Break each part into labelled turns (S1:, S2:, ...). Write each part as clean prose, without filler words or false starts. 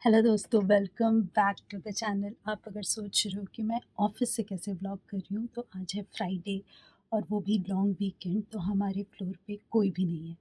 S1: Hello दोस्तों, welcome back to the channel. आप अगर सोच रहे हो कि मैं ऑफिस से कैसे व्लॉग कर रही हूँ, तो आज है फ्राइडे और वो भी लॉन्ग वीकेंड। तो हमारे फ्लोर पे कोई भी नहीं है।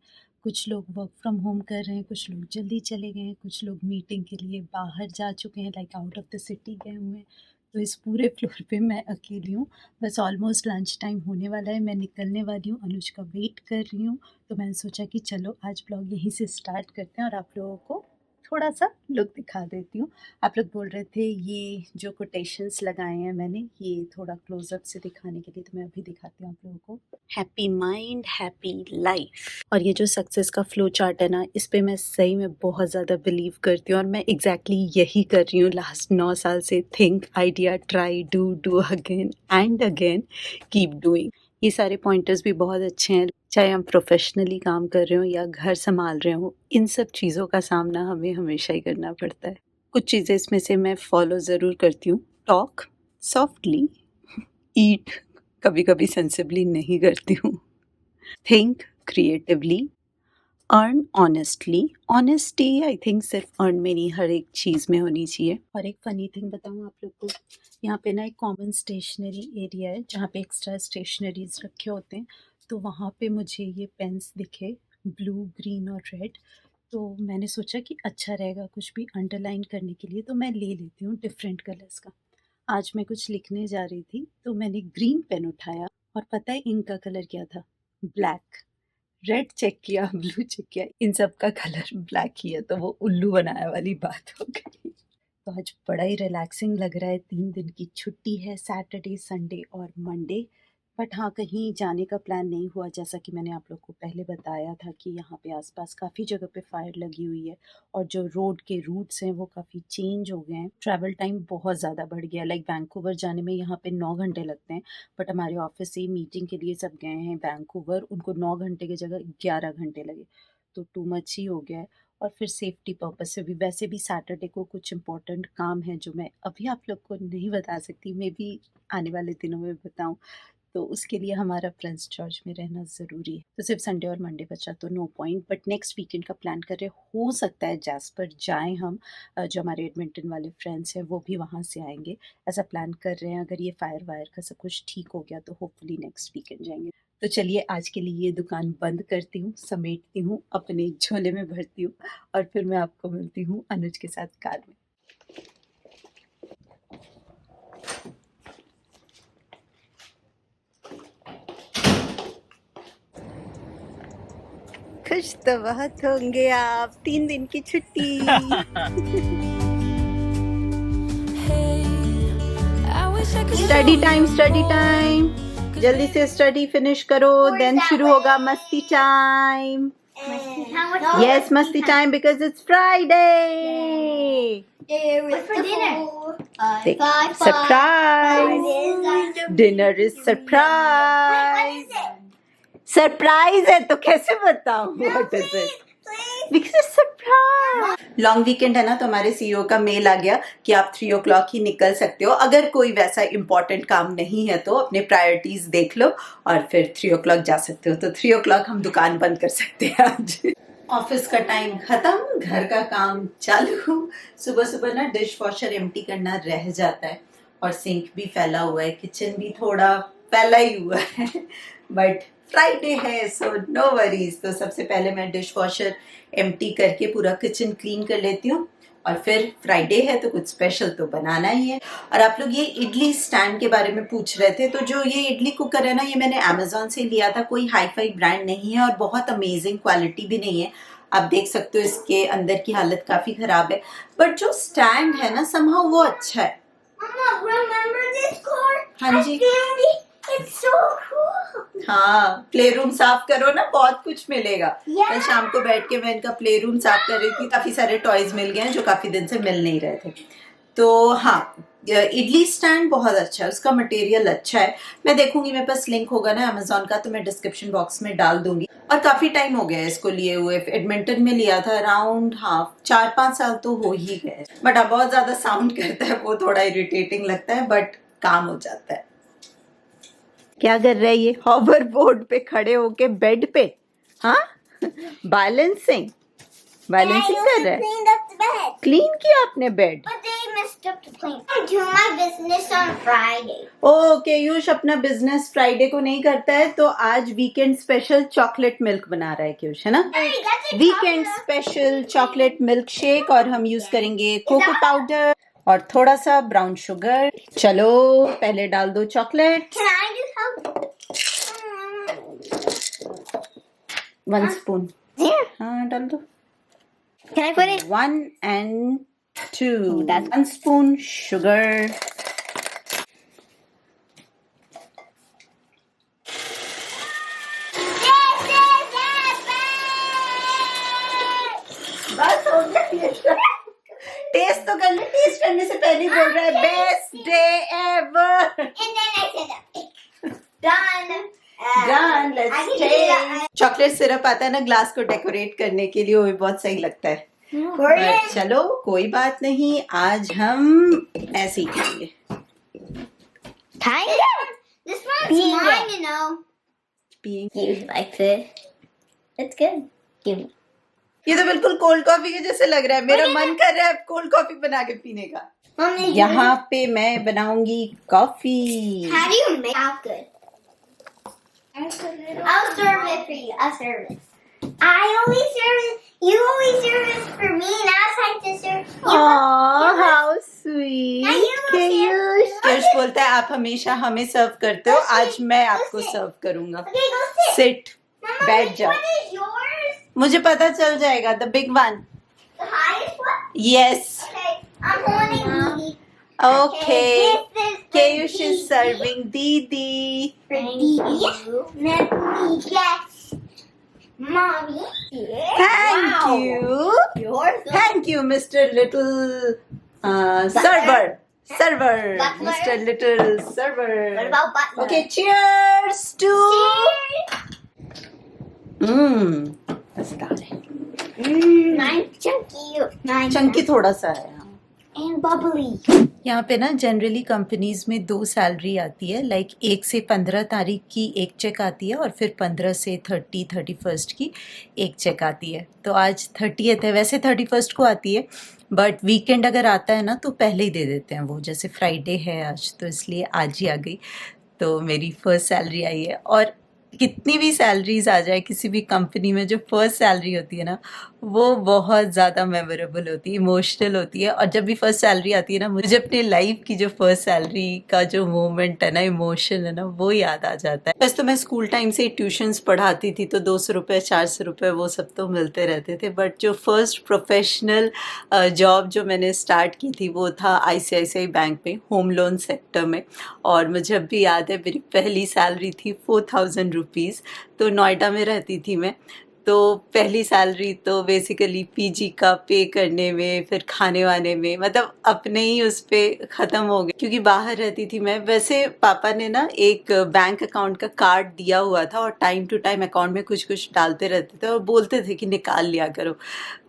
S1: कुछ लोग वर्क फ्रॉम होम कर रहे हैं, कुछ लोग जल्दी चले गए हैं, कुछ लोग मीटिंग के लिए बाहर जा चुके हैं, like out of the city गए हुए हैं। तो इस पूरे फ्लोर पे मैं अकेली हूँ। बस ऑलमोस्ट लंच टाइम होने वाला है, मैं निकलने वाली हूँ, अनुज का वेट कर रही हूँ। तो मैंने सोचा कि चलो आज ब्लॉग यहीं से स्टार्ट करते हैं और आप लोगों को थोड़ा सा लुक दिखा देती हूँ। आप लोग बोल रहे थे ये जो कोटेशंस लगाए हैं मैंने, ये थोड़ा क्लोजअप से दिखाने के लिए, तो मैं अभी दिखाती हूँ आप लोगों को। Happy mind happy life. और ये जो सक्सेस का फ्लो चार्ट है ना, इस पे मैं सही में बहुत ज़्यादा बिलीव करती हूँ और मैं एग्जैक्टली यही कर रही हूँ लास्ट 9 साल से। Think, idea, try, do again and again, keep doing. ये सारे पॉइंटर्स भी बहुत अच्छे हैं। चाहे हम प्रोफेशनली काम कर रहे हो या घर संभाल रहे हो, इन सब चीज़ों का सामना हमें हमेशा ही करना पड़ता है। कुछ चीज़ें इसमें से मैं फॉलो ज़रूर करती हूँ। टॉक सॉफ्टली, ईट कभी कभी सेंसिबली नहीं करती हूँ, think creatively, earn honestly. Honesty I think सिर्फ अर्न में नहीं, हर एक चीज़ में होनी चाहिए। और एक फ़नी थिंग बताऊँ आप लोग को, यहाँ पे ना एक कॉमन स्टेशनरी एरिया है जहाँ पे एक्स्ट्रा स्टेशनरीज रखे होते हैं। तो वहाँ पे मुझे ये पेन्स दिखे, ब्लू, ग्रीन और रेड। तो मैंने सोचा कि अच्छा रहेगा कुछ भी अंडरलाइन करने के लिए, तो मैं ले लेती हूँ डिफरेंट कलर्स का। आज मैं कुछ लिखने जा रही थी तो मैंने ग्रीन पेन उठाया और पता है इंक का कलर क्या था? ब्लैक। रेड चेक किया, ब्लू चेक किया, इन सब का कलर ब्लैक ही है, तो वो उल्लू बनाया वाली बात हो गई। तो आज बड़ा ही रिलैक्सिंग लग रहा है। 3 दिन की छुट्टी है, सैटरडे, संडे और मंडे। बट हाँ, कहीं जाने का प्लान नहीं हुआ, जैसा कि मैंने आप लोग को पहले बताया था कि यहाँ पे आसपास काफ़ी जगह पे फायर लगी हुई है और जो रोड के रूट्स हैं वो काफ़ी चेंज हो गए हैं। ट्रैवल टाइम बहुत ज़्यादा बढ़ गया, लाइक वैंकूवर जाने में यहाँ पे 9 घंटे लगते हैं। बट हमारे ऑफिस से मीटिंग के लिए सब गए हैं वैंकूवर, उनको 9 घंटे की जगह 11 घंटे लगे। तो टू मच ही हो गया है। और फिर सेफ्टी पर्पस से भी, वैसे भी सैटरडे को कुछ इम्पोर्टेंट काम है जो मैं अभी आप लोग को नहीं बता सकती, मे बी आने वाले दिनों में बताऊं। तो उसके लिए हमारा प्रिंस जॉर्ज में रहना ज़रूरी है। तो सिर्फ संडे और मंडे बचा तो no point. But next weekend का प्लान कर रहे, हो सकता है जैस्पर जाएं हम। जो हमारे एडमिंटन वाले फ्रेंड्स हैं वो भी वहाँ से आएंगे, ऐसा प्लान कर रहे हैं। अगर ये फायर वायर का सब कुछ ठीक हो गया तो होपफुली नेक्स्ट वीकेंड जाएंगे। तो चलिए आज के लिए ये दुकान बंद करती हूँ, समेटती हूँ, अपने झोले में भरती हूँ और फिर मैं आपको मिलती हूँ अनुज के साथ कार में। खुश तो बहुत होंगे आप, 3 दिन की छुट्टी। स्टडी टाइम, स्टडी टाइम, जल्दी से स्टडी फिनिश करो, देन शुरू होगा मस्ती टाइम। यस, मस्ती time, because it's Friday. Surprise, dinner is surprise. Surprise है तो कैसे बताऊं what is it? Because surprise. Long weekend है ना, तो हमारे सीईओ का मेल आ गया कि आप 3 o'clock ही निकल सकते हो। अगर कोई वैसा इंपॉर्टेंट काम नहीं है तो अपने प्रायोरिटीज देख लो और फिर 3 o'clock जा सकते हो। तो 3 o'clock हम दुकान बंद कर सकते हैं आज। ऑफिस का टाइम खत्म, घर का काम चालू। सुबह सुबह ना डिश वॉशर एम्प्टी करना रह जाता है और सिंक भी फैला हुआ है, किचन भी थोड़ा फैला ही हुआ है। बट फ्राइडे है सो नो वरीज। तो सबसे पहले मैं डिश वॉशर एम्प्टी करके पूरा किचन क्लीन कर लेती हूँ और फिर फ्राइडे है तो कुछ स्पेशल तो बनाना ही है। और आप लोग ये इडली स्टैंड के बारे में पूछ रहे थे, तो जो ये इडली कुकर है ना, ये मैंने अमेजोन से लिया था। कोई हाई फाई ब्रांड नहीं है और बहुत अमेजिंग क्वालिटी भी नहीं है। आप देख सकते हो इसके अंदर की हालत काफी खराब है, बट जो स्टैंड है ना समहाउ वो अच्छा है। हाँ जी, It's so cool. हाँ, प्ले रूम साफ करो ना, बहुत कुछ मिलेगा। कल शाम को बैठ के मैं इनका प्ले रूम साफ कर रही थी, काफी सारे टॉयज मिल गए हैं जो काफी दिन से मिल नहीं रहे थे। तो हाँ, इडली स्टैंड बहुत अच्छा है, उसका मटेरियल अच्छा है। मैं देखूंगी, मेरे पास लिंक होगा ना अमेजोन का तो मैं डिस्क्रिप्शन बॉक्स में डाल दूंगी। और काफी टाइम हो गया है इसको लिए हुए, एडमिंटन में लिया था अराउंड 4-5 साल तो हो ही गए। बट अब बहुत ज्यादा साउंड करता है, वो थोड़ा इरिटेटिंग लगता है, बट काम हो जाता है। क्या कर रहा है ये हॉवर बोर्ड पे खड़े होके बेड पे? हाँ, बैलेंसिंग।
S2: बैलेंसिंग कर रहा है।
S3: cleaned up the bed.
S2: Clean किया आपने bed?
S3: But they messed up the clean. I do my business on Friday.
S2: Okay, यूश अपना बिजनेस फ्राइडे को नहीं करता है, तो आज वीकेंड स्पेशल चॉकलेट मिल्क बना रहा है क्यूश, है ना?
S3: Hey, that's a
S2: weekend
S3: chocolate.
S2: Special chocolate milk shake, और हम यूज करेंगे कोको पाउडर और थोड़ा सा ब्राउन शुगर। चलो पहले डाल दो chocolate.
S3: Can I do help?
S2: 1 spoon.
S3: Yeah.
S2: हाँ डाल दो।
S3: Can I put it?
S2: 1 and 2.
S3: That's-
S2: 1 spoon sugar. बस हो गया। टेस्ट तो कर ले, टेस्ट करने से पहले ही बोल रहा है best day ever.
S3: And then I said done.
S2: Done, let's
S3: I can do
S2: taste.
S3: that.
S2: Chocolate syrup आता है ना ग्लास को डेकोरेट करने के लिए, वो भी बहुत सही लगता है। पर चलो कोई बात नहीं, आज हम ऐसे ही करेंगे।
S3: Kind of. This one's mine, you know.
S2: पियेंगे।
S3: You like it? It's good. Give me.
S2: ये तो बिल्कुल कोल्ड कॉफी के जैसे लग रहा है। मेरा मन कर रहा है कोल्ड कॉफी बना के पीने का।
S3: Mommy,
S2: यहाँ पे मैं बनाऊंगी coffee.
S3: how do you make it good? I'll serve it for you. I'll serve it. I always serve it. You always serve it for me, and I was like to serve you.
S2: Aww, how
S3: Now
S2: sweet.
S3: you will serve.
S2: यश बोलता है आप हमेशा हमें सर्व करते हो, आज मैं आपको
S3: sit.
S2: सर्व करूंगा।
S3: Okay, go sit.
S2: Sit,
S3: Mama,
S2: बैठ
S3: which
S2: जाओ।
S3: one is yours?
S2: मुझे पता चल जाएगा। The big one.
S3: The highest one?
S2: Yes.
S3: Okay, I'm holding Didi.
S2: Okay,
S3: This is for
S2: Kayush is
S3: Didi.
S2: serving दीदी।
S3: For Didi. Let me guess. Mommy. Yeah.
S2: Thank
S3: Wow.
S2: you.
S3: Yours.
S2: Thank you, Mr. Little server. Server.
S3: Butler.
S2: Mr. Little server.
S3: What about Butler?
S2: Okay, cheers to. मजेदार है।
S3: Mine's chunky. Mine's
S2: Chunky थोड़ा सा है।
S3: and bubbly.
S1: यहाँ पे ना generally companies में 2 salary आती है, लाइक 1 से 15 तारीख की एक चेक आती है और फिर 15 से 31st की एक चेक आती है। तो आज 30th है, वैसे 31st को आती है, बट वीकेंड अगर आता है ना तो पहले ही दे देते हैं वो, जैसे फ्राइडे है आज तो इसलिए आज ही आ गई। तो मेरी फर्स्ट सैलरी आई है, और कितनी भी सैलरीज आ जाए किसी भी कंपनी में, जो फर्स्ट सैलरी होती है ना वो बहुत ज़्यादा मेमोरेबल होती है, इमोशनल होती है। और जब भी फर्स्ट सैलरी आती है ना, मुझे अपने लाइफ की जो फर्स्ट सैलरी का जो मोमेंट है ना, इमोशन है ना, वो याद आ जाता है। वैसे तो मैं स्कूल टाइम से ट्यूशन्स पढ़ाती थी, तो 200 रुपये 400 रुपये वो सब तो मिलते रहते थे, बट जो फर्स्ट प्रोफेशनल जॉब जो मैंने स्टार्ट की थी वो था ICICI बैंक में, होम लोन सेक्टर में। और मुझे अब भी याद है मेरी पहली सैलरी थी 4000 रुपीज़। तो नोएडा में रहती थी मैं, तो पहली सैलरी तो बेसिकली पीजी का पे करने में, फिर खाने वाने में, मतलब अपने ही उस पे ख़त्म हो गई, क्योंकि बाहर रहती थी मैं। वैसे पापा ने ना एक बैंक अकाउंट का कार्ड दिया हुआ था, और टाइम टू टाइम अकाउंट में कुछ कुछ डालते रहते थे और बोलते थे कि निकाल लिया करो।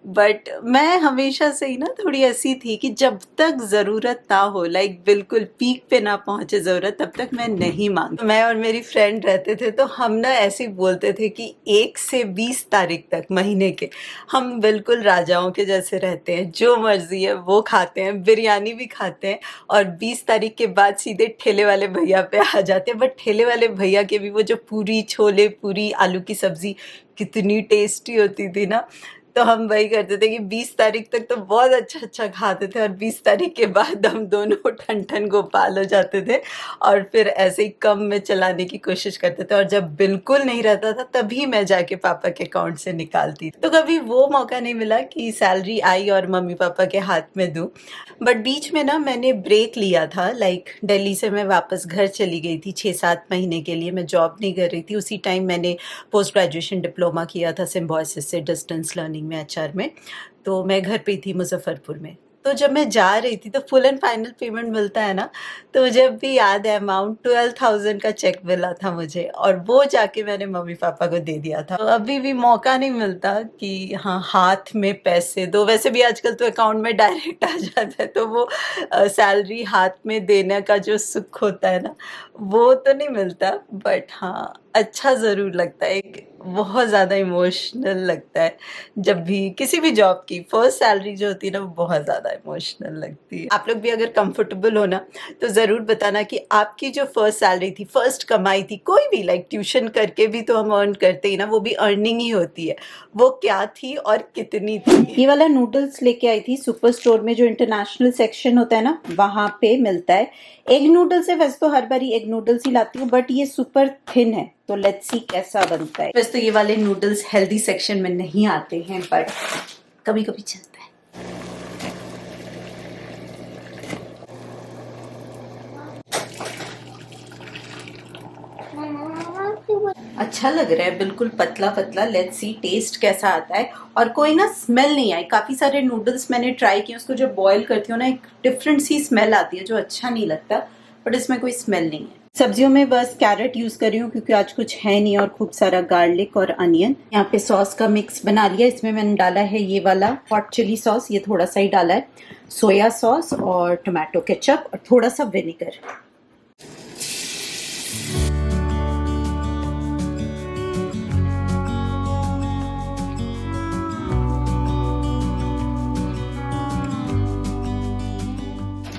S1: बट मैं हमेशा से ही ना थोड़ी ऐसी थी कि जब तक ज़रूरत ना हो, लाइक बिल्कुल पीक पे ना पहुँचे ज़रूरत, तब तक मैं नहीं मांगती। मैं और मेरी फ्रेंड रहते थे, तो हम ना ऐसे ही बोलते थे कि 1 से 20 तारीख तक महीने के हम बिल्कुल राजाओं के जैसे रहते हैं, जो मर्जी है वो खाते हैं, बिरयानी भी खाते हैं, और 20 तारीख के बाद सीधे ठेले वाले भैया पे आ जाते हैं। बट ठेले वाले भैया के भी वो जो पूरी, छोले पूरी, आलू की सब्ज़ी कितनी टेस्टी होती थी ना, तो हम वही करते थे कि 20 तारीख तक तो बहुत अच्छा खाते थे, और 20 तारीख के बाद हम दोनों ठन गोपाल हो जाते थे, और फिर ऐसे ही कम में चलाने की कोशिश करते थे। और जब बिल्कुल नहीं रहता था तभी मैं जाके पापा के अकाउंट से निकालती थी। तो कभी वो मौका नहीं मिला कि सैलरी आई और मम्मी पापा के हाथ में दूँ। बट बीच में ना मैंने ब्रेक लिया था, लाइक दिल्ली से मैं वापस घर चली गई थी 6-7 महीने के लिए। मैं जॉब नहीं कर रही थी उसी टाइम। मैंने पोस्ट ग्रेजुएशन डिप्लोमा किया था सिम्बोयसिस से, डिस्टेंस लर्निंग में, HR में। तो मैं घर पे थी मुजफ्फरपुर में। तो जब मैं जा रही थी तो फुल एंड फाइनल पेमेंट मिलता है ना, तो मुझे अब भी याद है अमाउंट 12,000 का चेक मिला था मुझे, और वो जाके मैंने मम्मी पापा को दे दिया था। तो अभी भी मौका नहीं मिलता कि हाँ हाथ में पैसे दो। वैसे भी आजकल तो अकाउंट में डायरेक्ट आ जाता है, तो वो सैलरी हाथ में देने का जो सुख होता है ना, वो तो नहीं मिलता। बट हाँ
S2: अच्छा ज़रूर लगता है, एक बहुत ज़्यादा इमोशनल लगता है जब भी किसी भी जॉब की फर्स्ट सैलरी जो होती है ना, वो बहुत ज़्यादा इमोशनल लगती है। आप लोग भी अगर कंफर्टेबल हो ना, तो ज़रूर बताना कि आपकी जो फर्स्ट सैलरी थी, फर्स्ट कमाई थी, कोई भी लाइक ट्यूशन करके भी तो हम अर्न करते ही ना, वो भी अर्निंग ही होती है, वो क्या थी और कितनी थी। ये वाला नूडल्स लेके आई थी सुपर स्टोर में, जो इंटरनेशनल सेक्शन होता है ना, वहाँ पे मिलता है। एग नूडल्स है, वैसे तो हर बारी एग नूडल्स ही लाती हूँ, बट ये सुपर थिन है, तो लेट्स सी कैसा बनता है। वैसे तो ये वाले नूडल्स हेल्दी सेक्शन में नहीं आते हैं, बट कभी कभी चलता है। अच्छा लग रहा है, बिल्कुल पतला पतला। लेट्स सी टेस्ट कैसा आता है। और कोई ना स्मेल नहीं आई। काफी सारे नूडल्स मैंने ट्राई किए, उसको जब बॉईल करती हूँ ना, एक डिफरेंट सी स्मेल आती है जो अच्छा नहीं लगता, बट इसमें कोई स्मेल नहीं है। सब्जियों में बस कैरेट यूज कर रही हूँ क्योंकि आज कुछ है नहीं, और खूब सारा गार्लिक और अनियन। यहाँ पे सॉस का मिक्स बना लिया। इसमें मैंने डाला है ये वाला हॉट चिली सॉस, ये थोड़ा सा ही डाला है, सोया सॉस और टोमेटो केचप और थोड़ा सा विनेगर।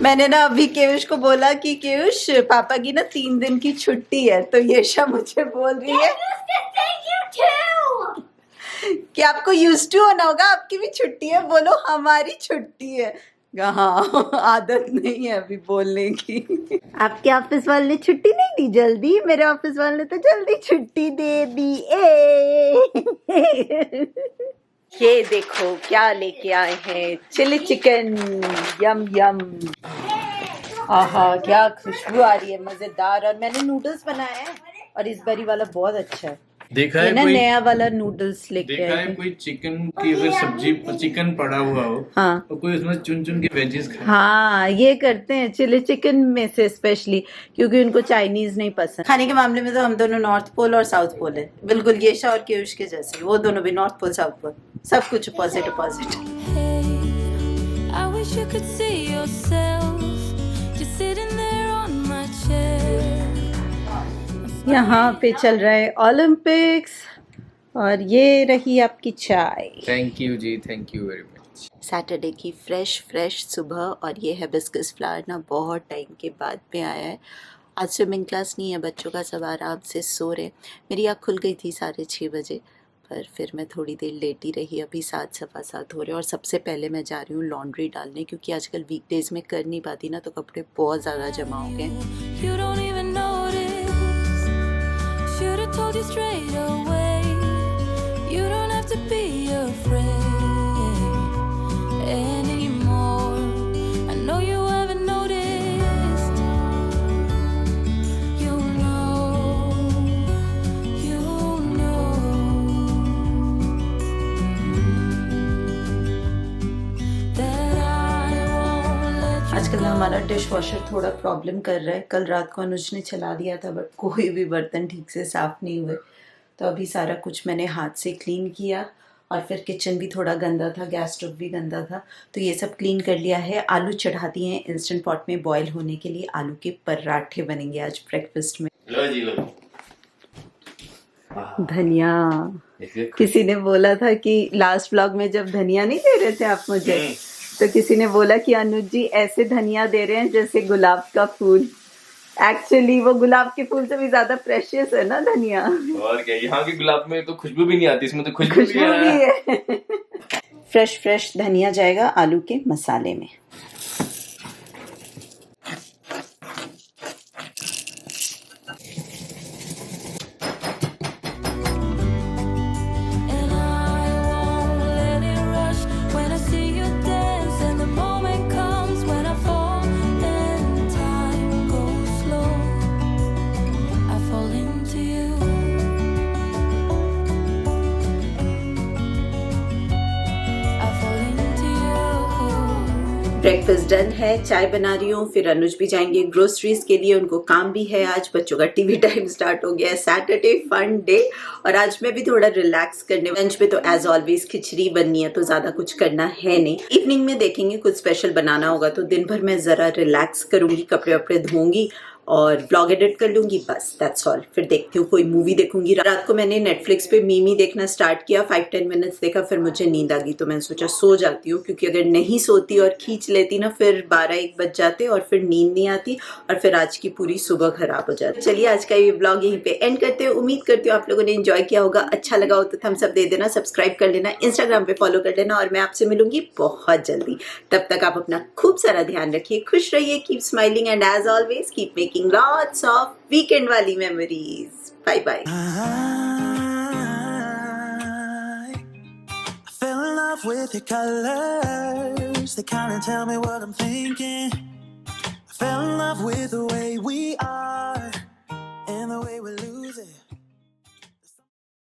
S2: मैंने ना अभी केयुष को बोला कि केयुष, पापा की ना 3 दिन की छुट्टी है, तो येशा मुझे बोल रही है कि आपको यूज्ड टू होना होगा, आपकी भी छुट्टी है। बोलो हमारी छुट्टी है। हाँ, आदत नहीं है अभी बोलने की। आपके ऑफिस वाले ने छुट्टी नहीं दी जल्दी? मेरे ऑफिस वाले ने तो जल्दी छुट्टी दे दी। ये देखो क्या लेके आए हैं, चिली चिकन। यम यम। आहा, क्या खुशबू आ रही है, मजेदार। और मैंने नूडल्स बनाया है, और इस बारी वाला बहुत अच्छा है।
S4: देखा है
S2: ना
S4: कोई
S2: नया वाला नूडल्स लेके
S4: देखा है कोई चिकन की अगर सब्जी चिकन पड़ा हुआ हो,
S2: हाँ
S4: तो कोई उसमें चुन चुन के वेजेस खाए।
S2: हाँ, ये करते हैं चिली चिकन में से स्पेशली, क्योंकि उनको चाइनीज नहीं पसंद। खाने के मामले में तो हम दोनों नॉर्थ पोल और साउथ पोल है, बिल्कुल येशा और केयुष के जैसे। वो दोनों भी नॉर्थ पोल साउथ पोल, सब कुछ opposite opposite.
S5: I wish you could see yourself just sitting there on my chair.
S2: यहाँ पे चल रहा है ओलंपिक्स, और ये रही आपकी चाय।
S4: थैंक यू जी, thank you very much.
S2: Saturday की फ्रेश सुबह, और ये है बिस्किस फ्लावर ना, बहुत टाइम के बाद में आया है। आज स्विमिंग क्लास नहीं है बच्चों का, सब आराम से सो रहे। मेरी आँख खुल गई थी 6:30 बजे, पर फिर मैं थोड़ी देर लेटी रही। अभी 7 सवा 7 हो रहे, और सबसे पहले मैं जा रही हूँ लॉन्ड्री डालने, क्योंकि आजकल वीकडेज में कर नहीं पाती ना, तो कपड़े बहुत ज़्यादा जमा हो गए।
S5: You don't even notice. Should have told you straight away. You don't have to be afraid anymore. I know you haven't noticed. You know that I won't let you
S2: आजकल हमारा डिश वॉशर थोड़ा problem कर रहा है। कल रात को अनुज ने चला दिया था, बट कोई भी बर्तन ठीक से साफ नहीं हुए, तो अभी सारा कुछ मैंने हाथ से क्लीन किया। और फिर किचन भी थोड़ा गंदा था, गैस स्टोव भी गंदा था, तो ये सब क्लीन कर लिया है। आलू चढ़ा दिए हैं इंस्टेंट पॉट में बॉईल होने के लिए। आलू के पराठे बनेंगे आज ब्रेकफास्ट में।
S4: लो जी लो।
S2: धनिया, किसी ने बोला था कि लास्ट व्लॉग में जब धनिया नहीं दे रहे थे आप मुझे, तो किसी ने बोला कि अनुज जी ऐसे धनिया दे रहे हैं जैसे गुलाब का फूल। एक्चुअली वो गुलाब के फूल से भी ज्यादा प्रेशियस है ना धनिया।
S4: और क्या, यहाँ के गुलाब में तो खुशबू भी नहीं आती, इसमें तो खुशबू भी
S2: भी है। फ्रेश धनिया जाएगा आलू के मसाले में।
S5: And I won't let it rush when I see you dance, and the moment comes when I fall and time goes slow. I fall into you. I fall into you.
S2: Breakfast done है, चाय बना रही हूँ। फिर अनुज भी जाएंगे groceries के लिए, उनको काम भी है आज। बच्चों का टीवी टाइम स्टार्ट हो गया है। सैटरडे फन डे, और आज मैं भी थोड़ा रिलैक्स करने। लंच में तो एज ऑलवेज खिचड़ी बननी है, तो ज्यादा कुछ करना है नहीं। इवनिंग में देखेंगे कुछ स्पेशल बनाना होगा, तो दिन भर मैं जरा रिलैक्स करूंगी, कपड़े वपड़े धोऊंगी, और ब्लॉग एडिट कर लूँगी, बस दैट्स ऑल। फिर देखती हूँ कोई मूवी देखूंगी। रात को मैंने नेटफ्लिक्स पे मीमी देखना स्टार्ट किया, 5-10 मिनट्स देखा, फिर मुझे नींद आ गई, तो मैंने सोचा सो जाती हूँ, क्योंकि अगर नहीं सोती और खींच लेती ना फिर 12-1 बज जाते और फिर नींद नहीं आती और फिर आज की पूरी सुबह खराब हो जाती। चलिए आज का ये ब्लॉग यहीं पे एंड करते हो। उम्मीद करती हूँ आप लोगों ने एंजॉय किया होगा। अच्छा लगा हो तो थम्स अप दे देना, सब्सक्राइब कर लेना, इंस्टाग्राम पे फॉलो कर लेना और मैं आपसे मिलूंगी बहुत जल्दी। तब तक आप अपना खूब सारा ध्यान रखिए, खुश रहिए, keep smiling and as always keep making lots of weekend वाली memories. Bye bye.
S6: I fell in love with your colors. They kind of tell me what I'm thinking. I fell in love with the way we are and the way we lose it.